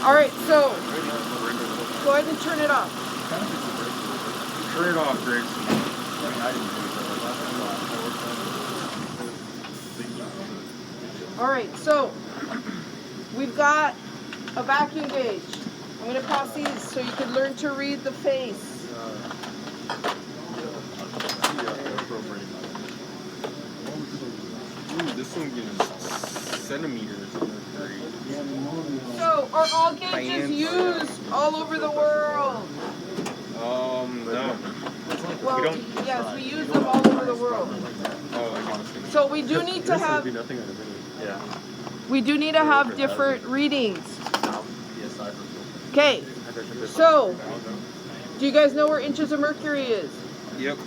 All right, so go ahead and turn it off. Turn it off, Griggs. All right, so we've got a vacuum gauge. I'm going to pass these so you can learn to read the face. Ooh, this one gives centimeters of mercury. So are all gauges used all over the world? No. Well, We don't- yes, we use them all over the world. Oh, I got So we do need to have different readings. Okay. So, do you guys know where inches of mercury is? Yep.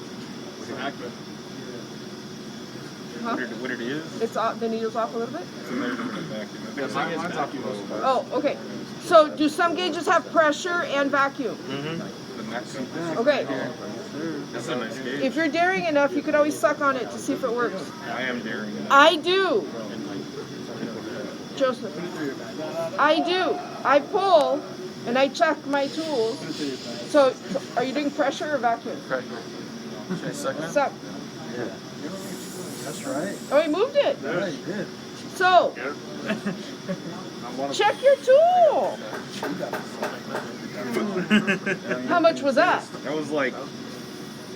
Huh? What it is? It's off, the needle's off a little bit? It's a measurement of vacuum. Mine's off most of it. Oh, okay. So do some gauges have pressure and vacuum? Mm-hmm. The maximum. Okay. That's a nice gauge. If you're daring enough, you could always suck on it to see if it works. I am daring. I do. Joseph. I do. I pull and I check my tools. So are you doing pressure or vacuum? Pressure. Should I suck now? Suck. Yeah. That's right. Oh, he moved it. Yeah, you did. So, check your tool. How much was that? That was like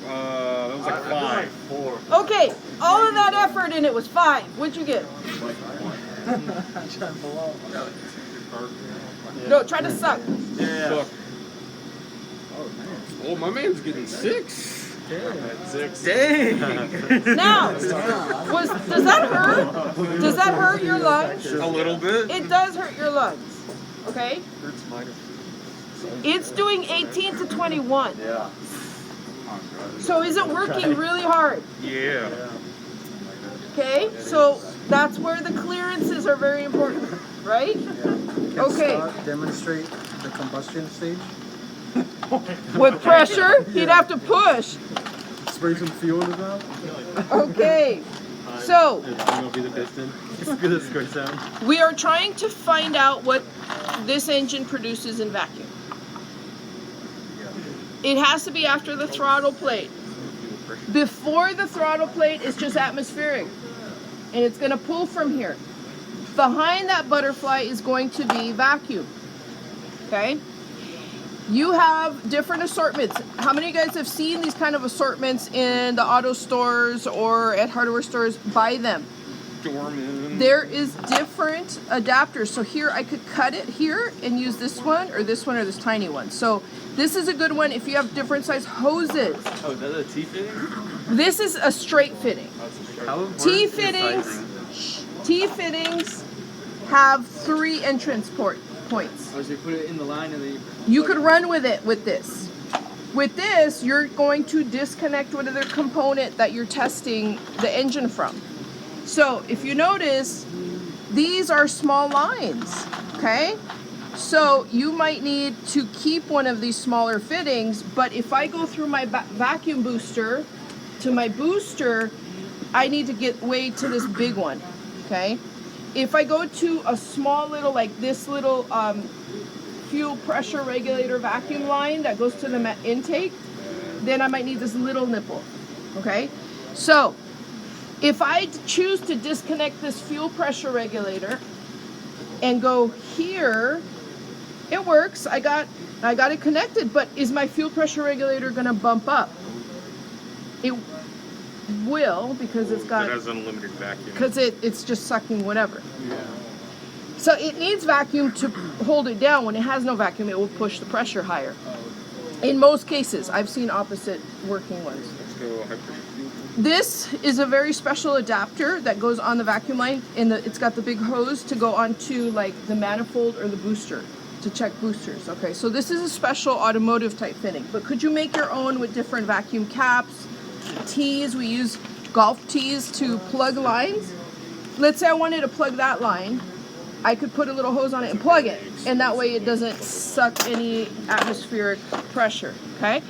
5. 4. Okay, all of that effort and it was 5. What'd you get? No, try to suck. Yeah. Oh, my man's getting 6. Dang. Now, does that hurt? Does that hurt your lungs? A little bit. It does hurt your lungs. Okay? It's doing 18 to 21. Yeah. So is it working really hard? Yeah. Okay? So that's where the clearances are very important, right? Okay. Demonstrate the combustion stage. With pressure, he'd have to push. Spray some fuel in the mouth. Okay. So, Be the piston. It's good as squirt sound. we are trying to find out what this engine produces in vacuum. It has to be after the throttle plate. Before the throttle plate, it's just atmospheric. And it's going to pull from here. Behind that butterfly is going to be vacuum. Okay? You have different assortments. How many of you guys have seen these kind of assortments in the auto stores or at hardware stores? Buy them. Dorman. There is different adapters. So here I could cut it here and use this one or this tiny one. So this is a good one if you have different size hoses. Oh, is that a T-fitting? This is a straight fitting. How important T is the fittings. sizing? T fittings have 3 entrance points. Oh, so you put it in the line and then You could run with it with this. With this, you're going to disconnect whatever component that you're testing the engine from. So if you notice, these are small lines, okay? So you might need to keep one of these smaller fittings, but if I go through my vacuum booster to my booster, I need to get way to this big one, okay? If I go to a small little, like this little fuel pressure regulator vacuum line that goes to the intake, then I might need this little nipple, okay? So if I choose to disconnect this fuel pressure regulator and go here, it works. I got it connected, but is my fuel pressure regulator gonna bump up? It will, because it's got, It has unlimited vacuum. because it's just sucking whatever. So it needs vacuum to hold it down. When it has no vacuum, it will push the pressure higher. In most cases, I've seen opposite working ones. Let's go high pressure fuel. This is a very special adapter that goes on the vacuum line, and it's got the big hose to go onto like the manifold or the booster to check boosters. Okay, so this is a special automotive type fitting, but could you make your own with different vacuum caps, T's? We use golf tees to plug lines. Let's say I wanted to plug that line. I could put a little hose on it and plug it, and that way it doesn't suck any atmospheric pressure, okay?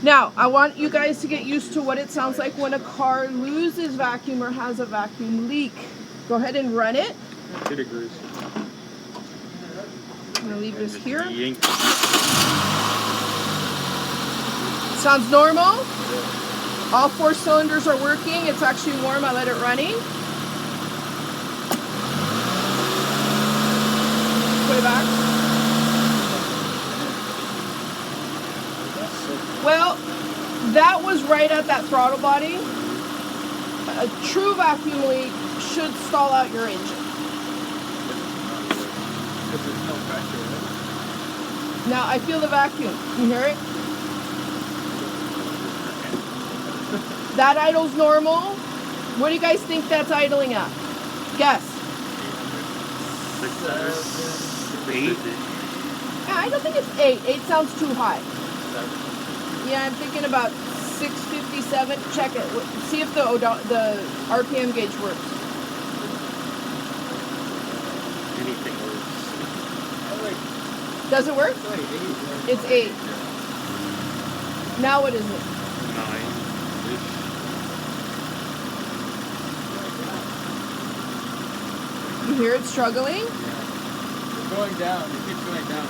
Now, I want you guys to get used to what it sounds like when a car loses vacuum or has a vacuum leak. Go ahead and run it. 2 degrees. gonna leave this here. Yank. Sounds normal. All 4 cylinders are working. It's actually warm. I let it running. Put it back. Well, that was right at that throttle body. A true vacuum leak should stall out your engine. Because there's no pressure, right? Now I feel the vacuum. You hear it? That idle's normal. What do you guys think that's idling at? Guess. 8. Yeah, I don't think it's 8. 8 sounds too high. Yeah, I'm thinking about 657. Check it. See if the RPM gauge works. Anything works. Does it work? It's 8. Now what is it? 9-ish. You hear it struggling? It's going down. It keeps going down.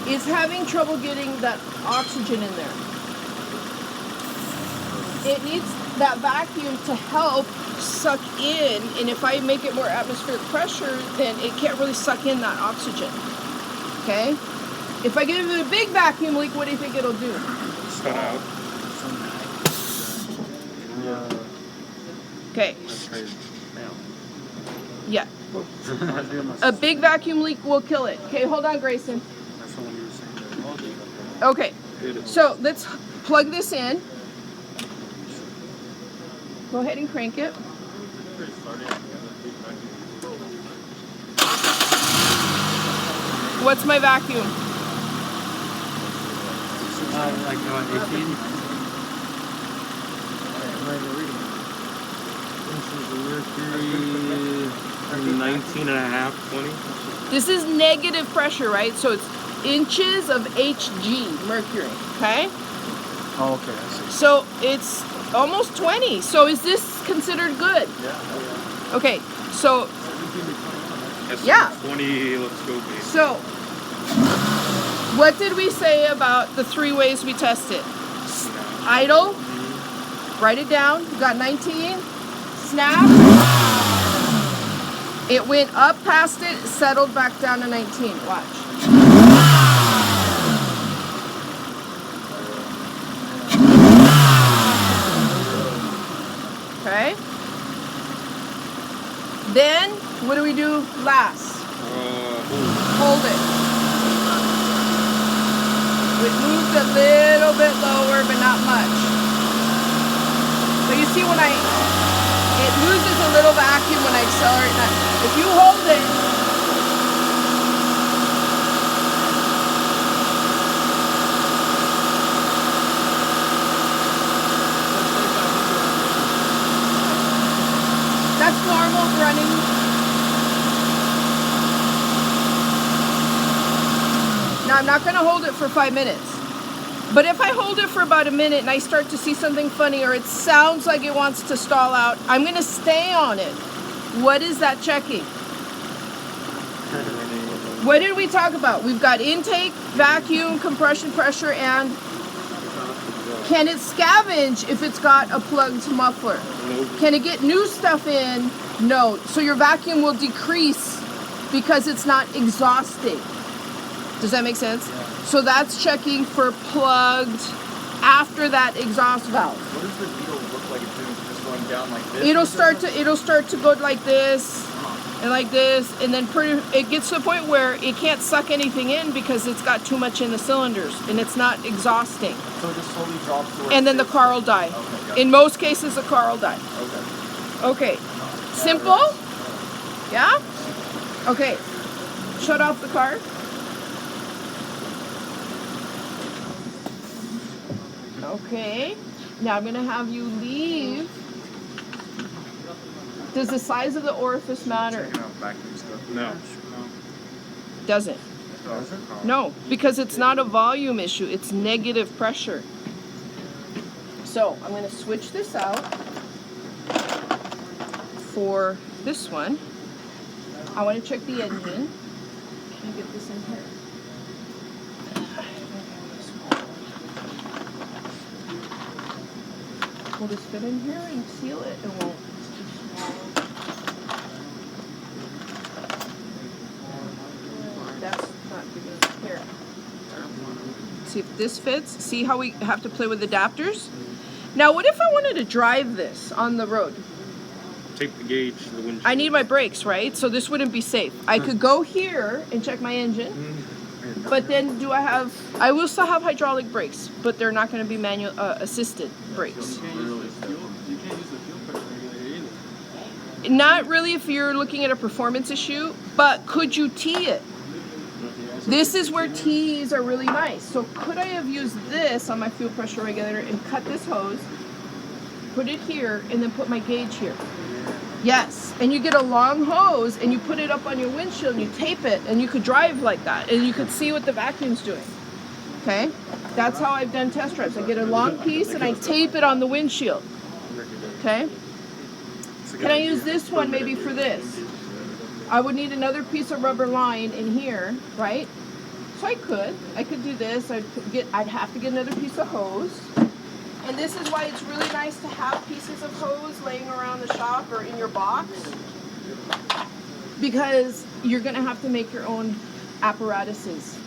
It's having trouble getting that oxygen in there. It needs that vacuum to help suck in, and if I make it more atmospheric pressure, then it can't really suck in that oxygen. Okay? If I give it a big vacuum leak, what do you think it'll do? Shut out. Okay. That's crazy. Yeah. Reminds me of my A big vacuum leak will kill it. Okay, hold on, Grayson. That's the one you were saying. Okay, so let's plug this in. Go ahead and crank it. What's my vacuum? Like 18. Mercury 19 and a half, 20. This is negative pressure, right? So it's inches of Hg, mercury, okay? Oh, okay, I see. So it's almost 20. So is this considered good? Yeah. Okay, so That's Yeah. 20, let's go, baby. So, what did we say about the 3 ways we test it? Idle, write it down, you got 19, snap, it went up past it, settled back down to 19, watch. Okay. Then, what do we do last? Hold it. It moves a little bit lower, but not much. So you see when it loses a little vacuum when I accelerate. Now, if you hold it, that's normal running. Now I'm not going to hold it for 5 minutes. But if I hold it for about a minute and I start to see something funny or it sounds like it wants to stall out, I'm going to stay on it. What is that checking? What did we talk about? We've got intake, vacuum, compression pressure, and can it scavenge if it's got a plugged muffler? Can it get new stuff in? No. So your vacuum will decrease because it's not exhausting. Does that make sense? Yeah. So that's checking for plugged after that exhaust valve. What does the needle look like? It's just going down like this? It'll start to go like this and like this, and then it gets to the point where it can't suck anything in because it's got too much in the cylinders and it's not exhausting. So it just slowly drops towards And then the this. car will die. Okay, got it. In most cases, the car will die. Okay. Okay. Simple? Yeah? Okay. Shut off the car. Okay. Now I'm going to have you leave. Does the size of the orifice matter? No. Doesn't. No, because it's not a volume issue. It's negative pressure. So I'm going to switch this out for this one. I want to check the engine. me get this in here. Will this fit in here and seal it? It won't. It's too small. That's not good enough. Here. See if this fits. See how we have to play with adapters? Now, what if I wanted to drive this on the road? Tape the gauge to the windshield. I need my brakes, right? So this wouldn't be safe. I could go here and check my engine, but then I will still have hydraulic brakes, but they're not going to be manual assisted brakes. You can't use the fuel pressure regulator either. Not really if you're looking at a performance issue, but could you tee it? This is where tees are really nice. So could I have used this on my fuel pressure regulator and cut this hose, put it here, and then put my gauge here? Yes, and you get a long hose and you put it up on your windshield and you tape it and you could drive like that and you could see what the vacuum's doing. Okay, that's how I've done test drives. I get a long piece and I tape it on the windshield. Okay, can I use this one maybe for this? I would need another piece of rubber line in here, right? So I could do this. I'd have to get another piece of hose. And this is why it's really nice to have pieces of hose laying around the shop or in your box, because you're gonna have to make your own apparatuses.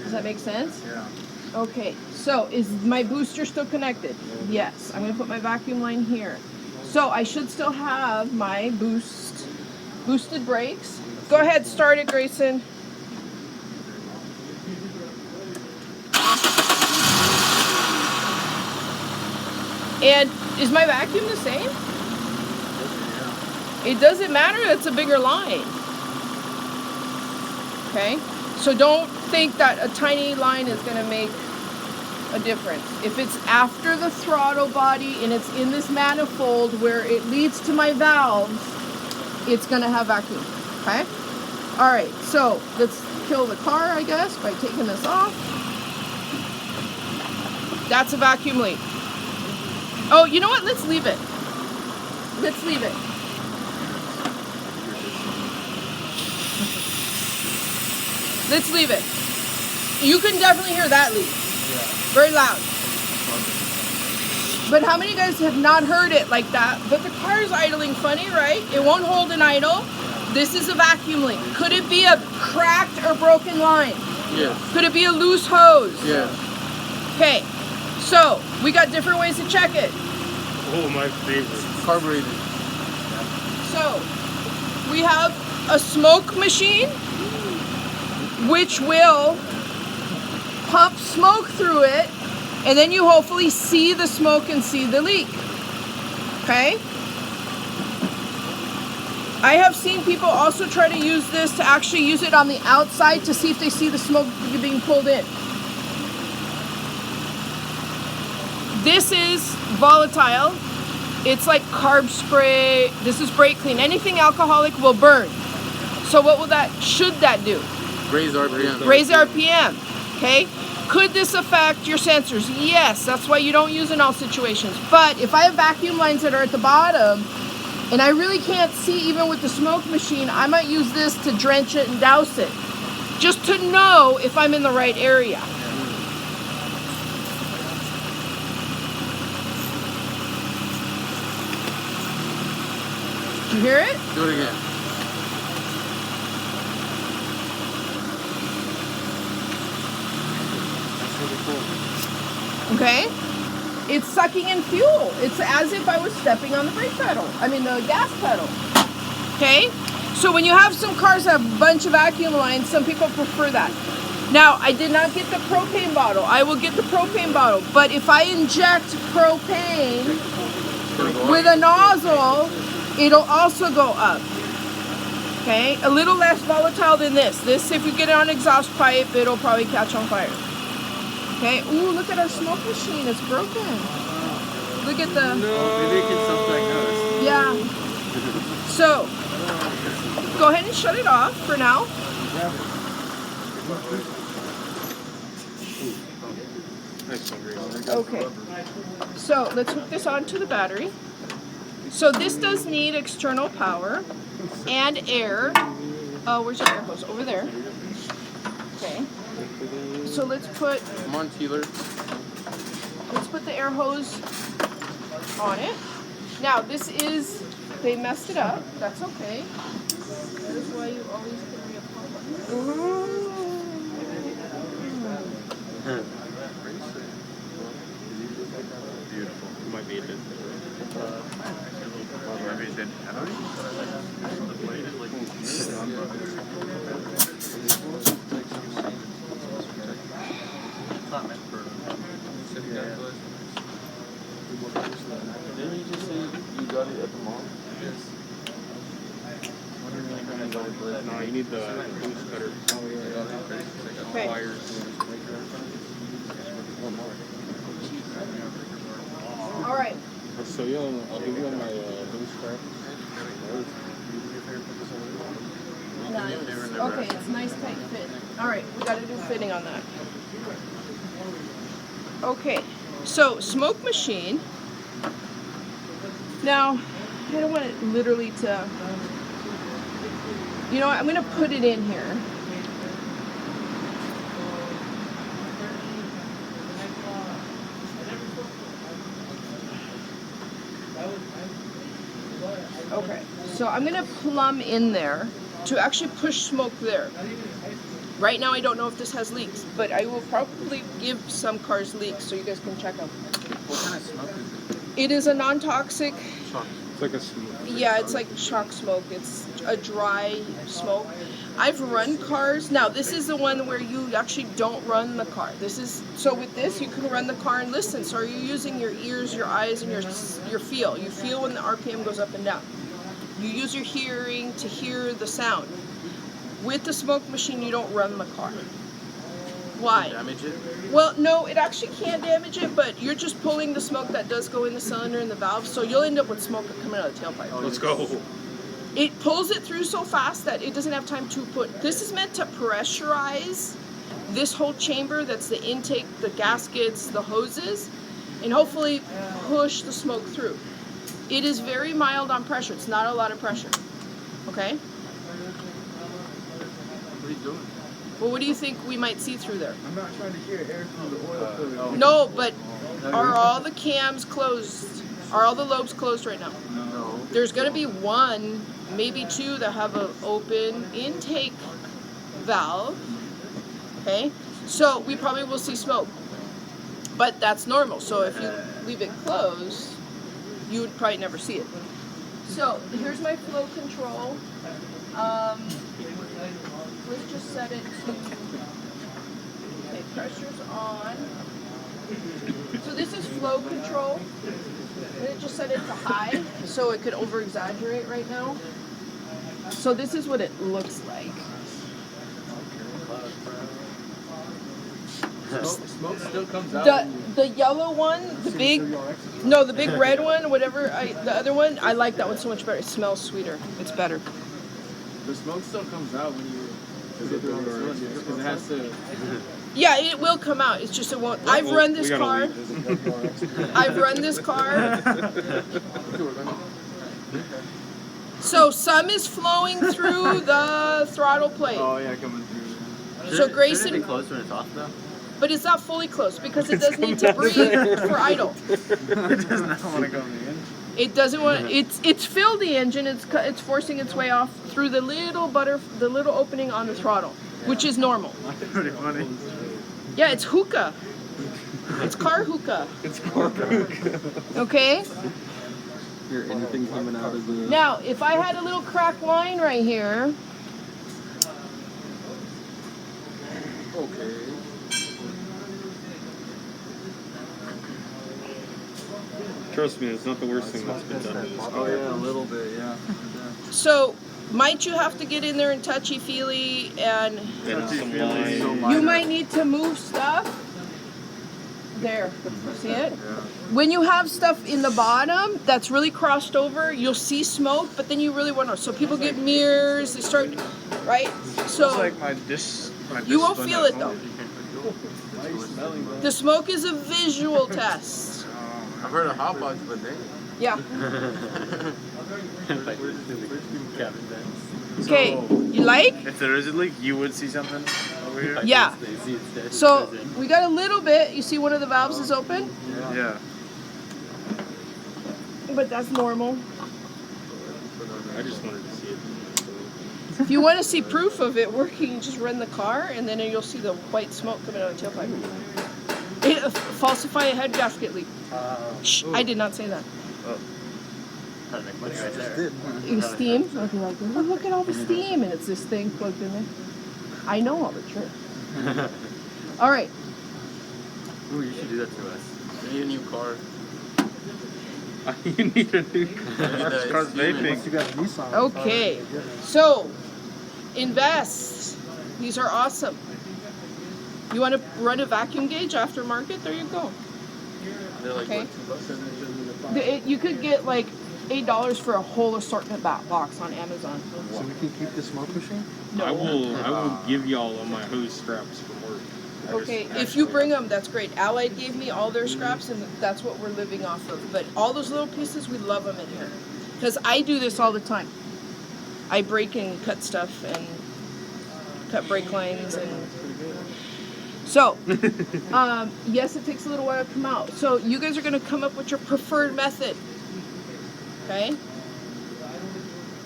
Does that make sense? Yeah. Okay, so is my booster still connected? Yes, I'm gonna put my vacuum line here. So I should still have my boosted brakes. Go ahead, start it, Grayson. And is my vacuum the same? It doesn't matter, it's a bigger line. Okay, so don't think that a tiny line is gonna make a difference. If it's after the throttle body and it's in this manifold where it leads to my valves, it's gonna have vacuum, okay? All right, so let's kill the car, I guess, by taking this off. That's a vacuum leak. Oh, you know what? Let's leave it. Let's leave it. Let's leave it. You can definitely hear that leak. Very loud. But how many guys have not heard it like that? But the car's idling funny, right? It won't hold an idle. This is a vacuum leak. Could it be a cracked or broken line? Yes. Could it be a loose hose? Yes. Okay, so we got different ways to check it. Oh, my favorite. Carbureted. So we have a smoke machine, which will pump smoke through it, and then you hopefully see the smoke and see the leak. Okay? I have seen people also try to use this to actually use it on the outside to see if they see the smoke being pulled in. This is volatile. It's like carb spray. This is brake clean. Anything alcoholic will burn. So what will that, should that do? Raise RPM. Raise RPM, okay? Could this affect your sensors? Yes, that's why you don't use in all situations. But if I have vacuum lines that are at the bottom, and I really can't see even with the smoke machine, I might use this to drench it and douse it, just to know if I'm in the right area. Did you hear it? Do it again. Okay? It's sucking in fuel. It's as if I was stepping on the brake pedal. I mean the gas pedal. Okay? So when you have some cars that have a bunch of vacuum lines, some people prefer that. Now, I did not get the propane bottle. I will get the propane bottle. But if I inject propane with a nozzle, it'll also go up. Okay? A little less volatile than this. This, if you get it on exhaust pipe, it'll probably catch on fire. Okay, ooh, look at our smoke machine, it's broken. Look at the... Maybe it can something like us. Yeah. So, go ahead and shut it off for now. Okay, so let's hook this onto the battery. So this does need external power and air Where's your air hose? Over there. Okay. So let's put Come on, Teeler. the air hose on it. Now this is, they messed it up. That's okay. That is why you always carry a pump. Beautiful. Might be a bit. Didn't you just say you got it at the mall? Yes. No, you need the boost cutter. Okay. Wires. All right. So I'll give you my boost cutter. Nice. Okay, it's nice tight fit. All right, we got to do fitting on that. Okay, so smoke machine. Now, I don't want it literally to, you know what, I'm going to put it in here. Okay, so I'm going to plumb in there to actually push smoke there. Right now I don't know if this has leaks, but I will probably give some cars leaks so you guys can check them. What kind of smoke is it? It is a non-toxic, It's like a smoke. yeah, it's like shock smoke. It's a dry smoke. I've run cars. Now this is the one where you actually don't run the car. This is, so with this you can run the car and listen. So are you using your ears, your eyes, and your feel? You feel when the RPM goes up and down. You use your hearing to hear the sound. With the smoke machine, you don't run the car. Why? Damage it? Well, no, it actually can't damage it, but you're just pulling the smoke that does go in the cylinder and the valve, so you'll end up with smoke coming out of the tailpipe. Let's go. It pulls it through so fast that it doesn't have time to put. This is meant to pressurize this whole chamber that's the intake, the gaskets, the hoses, and hopefully push the smoke through. It is very mild on pressure. It's not a lot of pressure. Okay? What are you doing? Well, what do you think we might see through there? I'm not trying to hear air through the oil filler. No, but are all the cams closed? Are all the lobes closed right now? No. There's going to be one, maybe two that have an open intake valve. Okay? So we probably will see smoke. But that's normal. So if you leave it closed, you would probably never see it. So here's my flow control. Let's just set it to, okay, pressure's on. So this is flow control. And just set it to high, so it could over exaggerate right now. So this is what it looks like. Smoke still comes out. The yellow one, the big red one, whatever, the other one, I like that one so much better. It smells sweeter. It's better. The smoke still comes out when you go through all the cylinders because it has to. Yeah, it will come out. It's just it won't. I've run this car. I've run this car. So some is flowing through the throttle plate. Oh yeah, coming through. So Grayson, Shouldn't it be closed when it's off though? but it's not fully closed because it does need to breathe for idle. It does not want to go in the engine. It doesn't want. It's filled the engine. It's forcing its way off through the little opening on the throttle, which is normal. That's pretty funny. Yeah, it's hookah. It's car hookah. It's cork. Okay. Hear anything coming out of the... Now, if I had a little cracked line right here, Okay. Trust me, it's not the worst thing that's been done to this Oh car. yeah, a little bit, yeah. so might you have to get in there and touchy-feely, and And some So line. minor. you might need to move stuff. There, see it? When you have stuff in the bottom that's really crossed over, you'll see smoke, but then you really want to. So people get mirrors, they start, right? So It's like my disc. you won't feel it though. Why are you smelling though? The smoke is a visual test. I've heard of hot box, but they... Yeah. Like, Cabin vents. Okay, you like? If there is a leak, you would see something over here? Yeah. So we got a little bit. You see one of the valves is open, Yeah. but that's normal. I just wanted to see it. If you want to see proof of it working, just run the car, and then you'll see the white smoke coming out of the tailpipe. Falsify a head gasket leak. Shh, I did not say that. How to make money right there. It was steam. I'll be like, oh, look at all the steam, and it's this thing plugged in there. I know all the tricks. All right. Ooh, you should do that to us. You need a new car. You need a new car. This car's vaping. You got Nissan. Okay. So, invest. These are awesome. You want to run a vacuum gauge aftermarket? There you go. They're like, Okay. what, $2? You could get like $8 for a whole assortment box on Amazon. So we can keep the smoke machine? I will give y'all all my hose scraps from work. Okay, if you bring them, that's great. Allied gave me all their scraps, and that's what we're living off of. But all those little pieces, we love them in here. Because I do this all the time. I break and cut stuff and cut brake lines. And so, yes, it takes a little while to come out. So you guys are going to come up with your preferred method. Okay?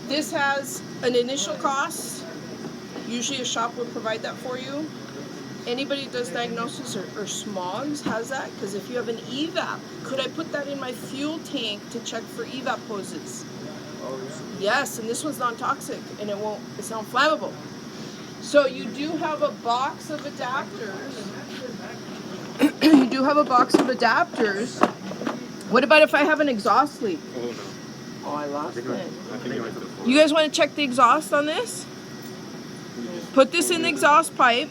This has an initial cost. Usually a shop will provide that for you. Anybody who does diagnosis or smogs has that, because if you have an evap, could I put that in my fuel tank to check for evap hoses? Yes, and this one's non-toxic and it's non-flammable. So you do have a box of adapters. You do have a box of adapters. What about if I have an exhaust leak? Oh no. Oh, I lost it. I think it went to the floor. You guys want to check the exhaust on this? Put this in the exhaust pipe.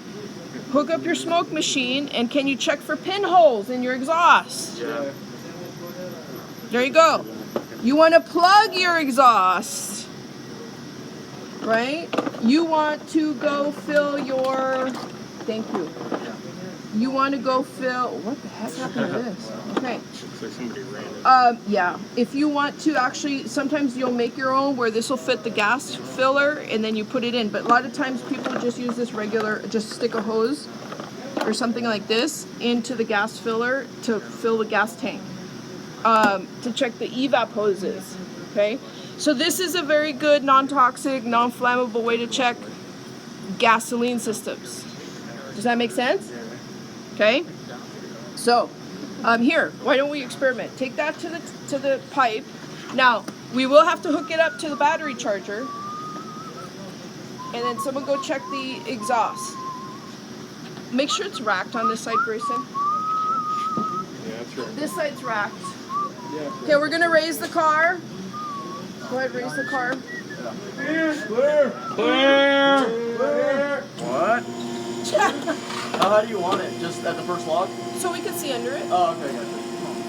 Hook up your smoke machine, and can you check for pinholes in your exhaust? Yeah. There you go. You want to plug your exhaust, right? You want to go fill your, thank you. You want to go fill, what the heck happened to this? Okay. Looks like somebody ran it. Yeah, if you want to actually, sometimes you'll make your own where this will fit the gas filler and then you put it in. But a lot of times people just use this regular, just stick a hose or something like this into the gas filler to fill the gas tank, to check the evap hoses, okay? So this is a very good non-toxic, non-flammable way to check gasoline systems. Does that make sense? Okay? So, here, why don't we experiment? Take that to the pipe. Now, we will have to hook it up to the battery charger. And then someone go check the exhaust. Make sure it's racked on this side, Grayson. Yeah, that's right. This side's racked. Okay, we're gonna raise the car. Go ahead, raise the car. What? How do you want it? Just at the first log? So we can see under it. Oh, okay, gotcha.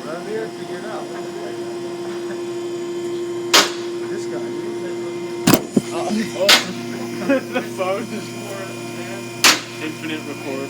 Right over here, figure it out. This guy. The phone is for infinite record.